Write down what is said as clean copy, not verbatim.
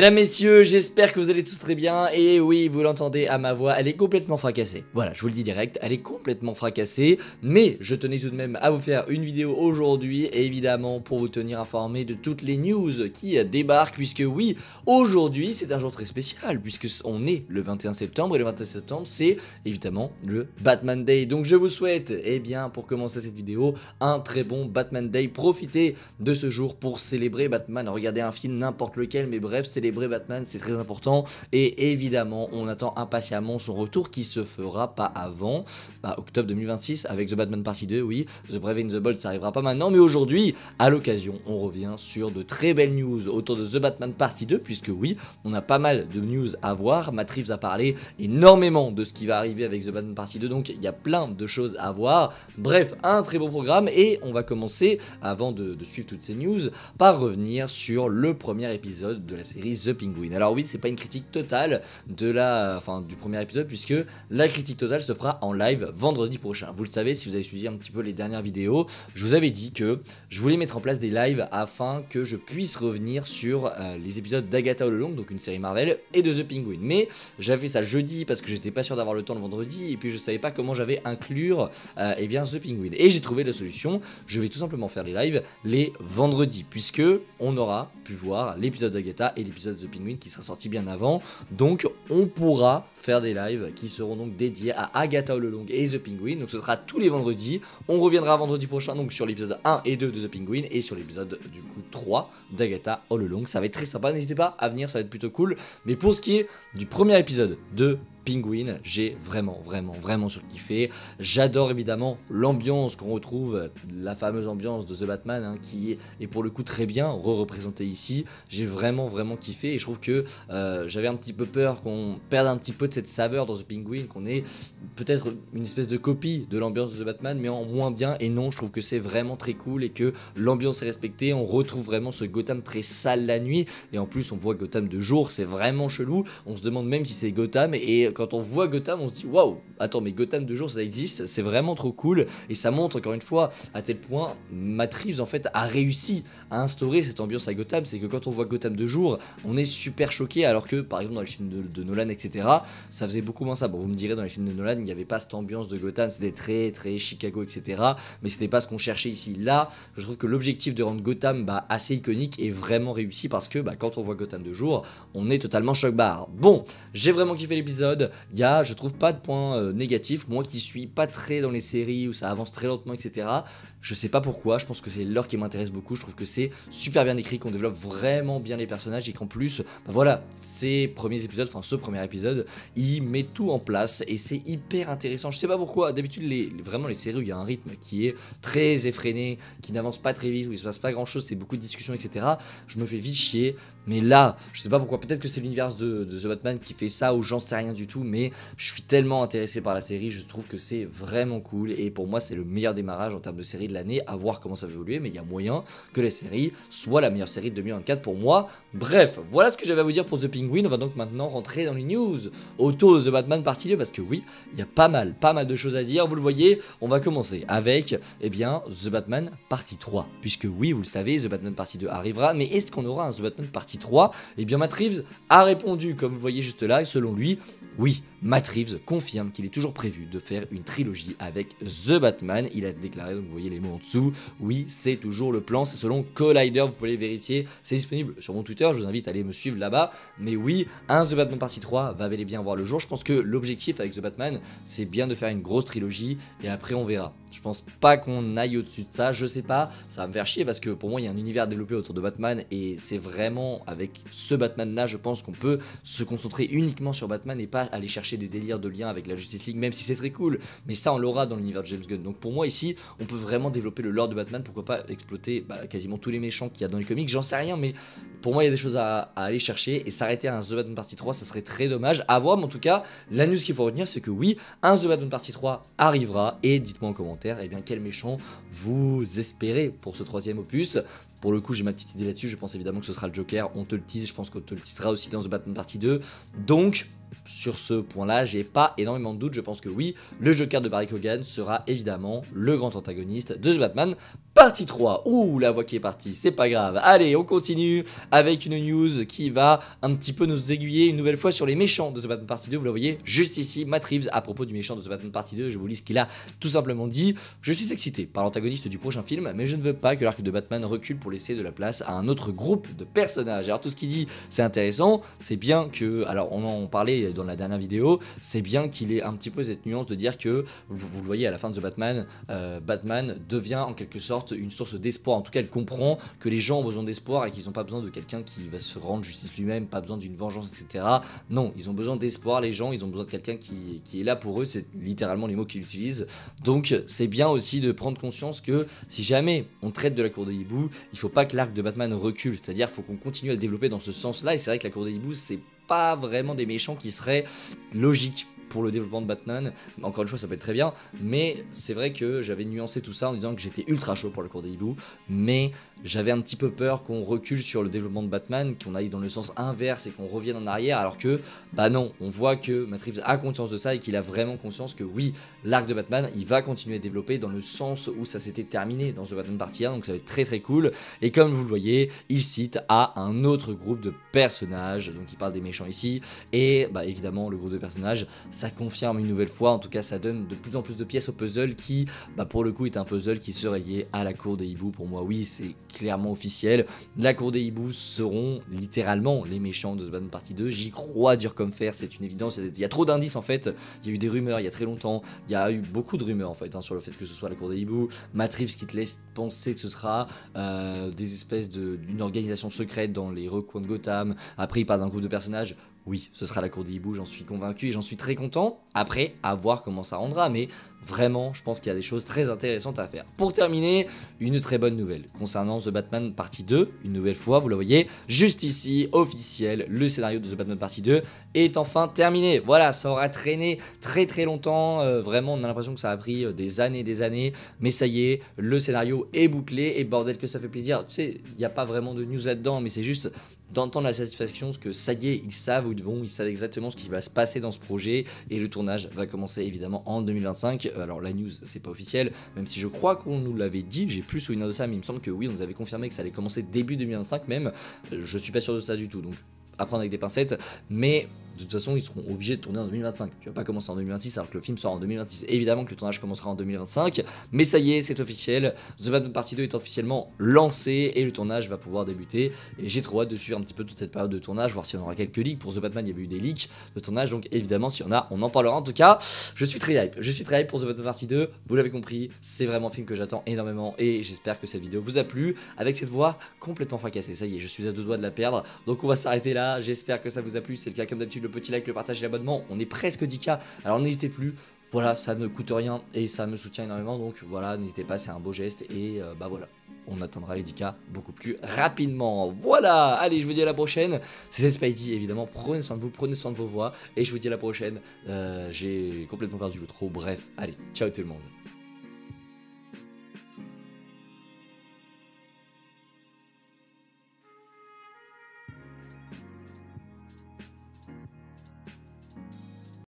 Mesdames, messieurs, j'espère que vous allez tous très bien. Et oui, vous l'entendez à ma voix, elle est complètement fracassée. Voilà, je vous le dis direct, elle est complètement fracassée. Mais je tenais tout de même à vous faire une vidéo aujourd'hui, évidemment, pour vous tenir informé de toutes les news qui débarquent. Puisque oui, aujourd'hui, c'est un jour très spécial, puisque on est le 21 septembre. Et le 21 septembre, c'est évidemment le Batman Day. Donc je vous souhaite, eh bien, pour commencer cette vidéo, un très bon Batman Day. Profitez de ce jour pour célébrer Batman. Regardez un film, n'importe lequel, mais bref, célébrer Batman, c'est très important. Et évidemment, on attend impatiemment son retour qui se fera pas avant octobre 2026 avec The Batman Partie 2. Oui, The Brave and the Bold, ça arrivera pas maintenant, mais aujourd'hui, à l'occasion, on revient sur de très belles news autour de The Batman Partie 2, puisque oui, on a pas mal de news à voir. Matt Reeves a parlé énormément de ce qui va arriver avec The Batman Partie 2, donc il y a plein de choses à voir. Bref, un très beau programme, et on va commencer, avant de suivre toutes ces news, par revenir sur le premier épisode de la série The Penguin. Alors oui, c'est pas une critique totale du premier épisode, puisque la critique totale se fera en live vendredi prochain. Vous le savez, si vous avez suivi un petit peu les dernières vidéos, je vous avais dit que je voulais mettre en place des lives afin que je puisse revenir sur les épisodes d'Agatha All Along, donc une série Marvel, et de The Penguin. Mais j'avais fait ça jeudi parce que j'étais pas sûr d'avoir le temps le vendredi, et puis je savais pas comment j'avais inclure eh bien The Penguin. Et j'ai trouvé la solution, je vais tout simplement faire les lives les vendredis, puisque on aura pu voir l'épisode d'Agatha et l'épisode de The Penguin qui sera sorti bien avant. Donc on pourra faire des lives qui seront donc dédiés à Agatha All Along et The Penguin. Donc ce sera tous les vendredis. On reviendra vendredi prochain donc sur l'épisode 1 et 2 de The Penguin et sur l'épisode du coup 3 d'Agatha All Along. Ça va être très sympa, n'hésitez pas à venir, ça va être plutôt cool. Mais pour ce qui est du premier épisode de Penguin, j'ai vraiment surkiffé. J'adore évidemment l'ambiance qu'on retrouve, la fameuse ambiance de The Batman qui est pour le coup très bien représentée ici. J'ai vraiment kiffé, et je trouve que j'avais un petit peu peur qu'on perde un petit peu de cette saveur dans The Penguin, qu'on ait peut-être une espèce de copie de l'ambiance de The Batman mais en moins bien. Et non, je trouve que c'est vraiment très cool et que l'ambiance est respectée. On retrouve vraiment ce Gotham très sale la nuit, et en plus on voit Gotham de jour, c'est vraiment chelou. On se demande même si c'est Gotham, et quand on voit Gotham, on se dit waouh, attends, mais Gotham de jour ça existe, c'est vraiment trop cool. Et ça montre encore une fois à tel point Matt Reeves en fait a réussi à instaurer cette ambiance à Gotham. C'est que quand on voit Gotham de jour, on est super choqué, alors que par exemple dans les films de Nolan, etc., ça faisait beaucoup moins ça. Bon, vous me direz, dans les films de Nolan, il n'y avait pas cette ambiance de Gotham, c'était très Chicago, etc., mais c'était pas ce qu'on cherchait ici. Là, je trouve que l'objectif de rendre Gotham assez iconique est vraiment réussi, parce que quand on voit Gotham de jour, on est totalement choc-barre. Bon, j'ai vraiment kiffé l'épisode. Il y a, je trouve, pas de points négatifs. Moi qui suis pas très dans les séries où ça avance très lentement, etc., je sais pas pourquoi, je pense que c'est l'heure qui m'intéresse beaucoup. Je trouve que c'est super bien écrit, qu'on développe vraiment bien les personnages, et qu'en plus, voilà, ce premier épisode, il met tout en place et c'est hyper intéressant. Je sais pas pourquoi, d'habitude, vraiment les séries où il y a un rythme qui est très effréné, qui n'avance pas très vite, où il se passe pas grand chose, c'est beaucoup de discussions, etc., je me fais vite chier. Mais là, je sais pas pourquoi, peut-être que c'est l'univers de The Batman qui fait ça, ou j'en sais rien du tout, mais je suis tellement intéressé par la série, je trouve que c'est vraiment cool, et pour moi c'est le meilleur démarrage en termes de série de l'année, à voir comment ça va évoluer, mais il y a moyen que la série soit la meilleure série de 2024 pour moi. Bref, voilà ce que j'avais à vous dire pour The Penguin. On va donc maintenant rentrer dans les news autour de The Batman Partie 2, parce que oui, il y a pas mal de choses à dire, vous le voyez. On va commencer avec, eh bien, The Batman Partie 3, puisque oui, vous le savez, The Batman Partie 2 arrivera, mais est-ce qu'on aura un The Batman Partie 3? Eh bien, Matt Reeves a répondu, comme vous voyez juste là, et selon lui, oui, Matt Reeves confirme qu'il est toujours prévu de faire une trilogie avec The Batman. Il a déclaré, donc vous voyez les mots en dessous, oui, c'est toujours le plan, c'est selon Collider, vous pouvez les vérifier, c'est disponible sur mon Twitter, je vous invite à aller me suivre là-bas. Mais oui, un The Batman Partie 3 va bel et bien voir le jour. Je pense que l'objectif avec The Batman, c'est bien de faire une grosse trilogie, et après on verra. Je pense pas qu'on aille au-dessus de ça, je sais pas, ça va me faire chier, parce que pour moi il y a un univers développé autour de Batman, et c'est vraiment avec ce Batman là, je pense qu'on peut se concentrer uniquement sur Batman et pas aller chercher des délires de liens avec la Justice League, même si c'est très cool, mais ça on l'aura dans l'univers de James Gunn. Donc pour moi ici, on peut vraiment développer le lore de Batman, pourquoi pas exploiter quasiment tous les méchants qu'il y a dans les comics, j'en sais rien, mais pour moi il y a des choses à aller chercher, et s'arrêter à un The Batman Partie 3, ça serait très dommage à voir. Mais en tout cas, la news qu'il faut retenir, c'est que oui, un The Batman Partie 3 arrivera, et dites-moi en commentaire, eh bien, quel méchant vous espérez pour ce troisième opus. Pour le coup, j'ai ma petite idée là-dessus, je pense évidemment que ce sera le Joker, on te le tease, je pense qu'on te le teasera aussi dans The Batman Partie 2, donc sur ce point-là, j'ai pas énormément de doutes, je pense que oui, le Joker de Barry Keoghan sera évidemment le grand antagoniste de The Batman Partie 3, ouh la voix qui est partie, c'est pas grave. Allez, on continue avec une news qui va un petit peu nous aiguiller une nouvelle fois sur les méchants de The Batman Partie 2. Vous la voyez juste ici, Matt Reeves à propos du méchant de The Batman Partie 2. Je vous lis ce qu'il a tout simplement dit. Je suis excité par l'antagoniste du prochain film, mais je ne veux pas que l'arc de Batman recule pour laisser de la place à un autre groupe de personnages. Alors tout ce qu'il dit, c'est intéressant, c'est bien que, alors on en parlait dans la dernière vidéo, c'est bien qu'il ait un petit peu cette nuance de dire que, vous le voyez à la fin de The Batman, Batman devient en quelque sorte une source d'espoir. En tout cas, elle comprend que les gens ont besoin d'espoir et qu'ils n'ont pas besoin de quelqu'un qui va se rendre justice lui-même, pas besoin d'une vengeance, etc. Non, ils ont besoin d'espoir, les gens, ils ont besoin de quelqu'un qui est là pour eux, c'est littéralement les mots qu'il utilise. Donc c'est bien aussi de prendre conscience que si jamais on traite de la cour des hiboux, il faut pas que l'arc de Batman recule, c'est-à-dire qu'il faut qu'on continue à le développer dans ce sens-là, et c'est vrai que la cour des hiboux, c'est pas vraiment des méchants qui seraient logiques pour le développement de Batman. Encore une fois, ça peut être très bien, mais c'est vrai que j'avais nuancé tout ça en disant que j'étais ultra chaud pour la cour des hiboux, mais j'avais un petit peu peur qu'on recule sur le développement de Batman, qu'on aille dans le sens inverse et qu'on revienne en arrière, alors que, bah non, on voit que Matt Reeves a conscience de ça et qu'il a vraiment conscience que oui, l'arc de Batman, il va continuer à développer dans le sens où ça s'était terminé dans The Batman Partie 1, donc ça va être très très cool. Et comme vous le voyez, il cite à un autre groupe de personnages, donc il parle des méchants ici, et bah évidemment, le groupe de personnages, ça confirme une nouvelle fois, en tout cas ça donne de plus en plus de pièces au puzzle qui, bah pour le coup, est un puzzle qui serait lié à la cour des hiboux. Pour moi, oui, c'est clairement officiel. La cour des hiboux seront littéralement les méchants de The Batman Partie 2. J'y crois dur comme fer, c'est une évidence. Il y a trop d'indices en fait. Il y a eu des rumeurs il y a très longtemps. Il y a eu beaucoup de rumeurs en fait sur le fait que ce soit la cour des hiboux. Matt Reeves qui te laisse penser que ce sera des espèces d'une organisation secrète dans les recoins de Gotham. Après, il parle d'un groupe de personnages. Oui, ce sera la cour des hiboux, j'en suis convaincu et j'en suis très content. Après, à voir comment ça rendra, mais vraiment, je pense qu'il y a des choses très intéressantes à faire. Pour terminer, une très bonne nouvelle concernant The Batman Partie 2. Une nouvelle fois, vous la voyez, juste ici, officiel, le scénario de The Batman Partie 2 est enfin terminé. Voilà, ça aura traîné très très longtemps. Vraiment, on a l'impression que ça a pris des années, mais ça y est, le scénario est bouclé et bordel que ça fait plaisir. Tu sais, il n'y a pas vraiment de news là-dedans, mais c'est juste d'entendre la satisfaction, que ça y est, ils savent où ils vont, ils savent exactement ce qui va se passer dans ce projet, et le tournage va commencer évidemment en 2025. Alors la news, c'est pas officiel, même si je crois qu'on nous l'avait dit, j'ai plus souvenir de ça, mais il me semble que oui, on nous avait confirmé que ça allait commencer début 2025 même, je suis pas sûr de ça du tout, donc à prendre avec des pincettes, mais de toute façon ils seront obligés de tourner en 2025, tu vas pas commencer en 2026 alors que le film sort en 2026, évidemment que le tournage commencera en 2025, mais ça y est, c'est officiel, The Batman Partie 2 est officiellement lancé et le tournage va pouvoir débuter, et j'ai trop hâte de suivre un petit peu toute cette période de tournage, voir s'il y en aura quelques leaks. Pour The Batman il y avait eu des leaks de tournage, donc évidemment s'il y en a, on en parlera. En tout cas, je suis très hype pour The Batman Partie 2, vous l'avez compris, c'est vraiment un film que j'attends énormément, et j'espère que cette vidéo vous a plu, avec cette voix complètement fracassée, ça y est, je suis à deux doigts de la perdre, donc on va s'arrêter là, j'espère que ça vous a plu, c'est le cas comme d'habitude, le petit like, le partage et l'abonnement, on est presque 10K, alors n'hésitez plus, voilà, ça ne coûte rien et ça me soutient énormément, donc voilà, n'hésitez pas, c'est un beau geste, et bah voilà, on atteindra les 10K beaucoup plus rapidement. Voilà, allez, je vous dis à la prochaine, c'était Spidey, évidemment, prenez soin de vous, prenez soin de vos voix, et je vous dis à la prochaine, j'ai complètement perdu le trou, bref, allez, ciao tout le monde.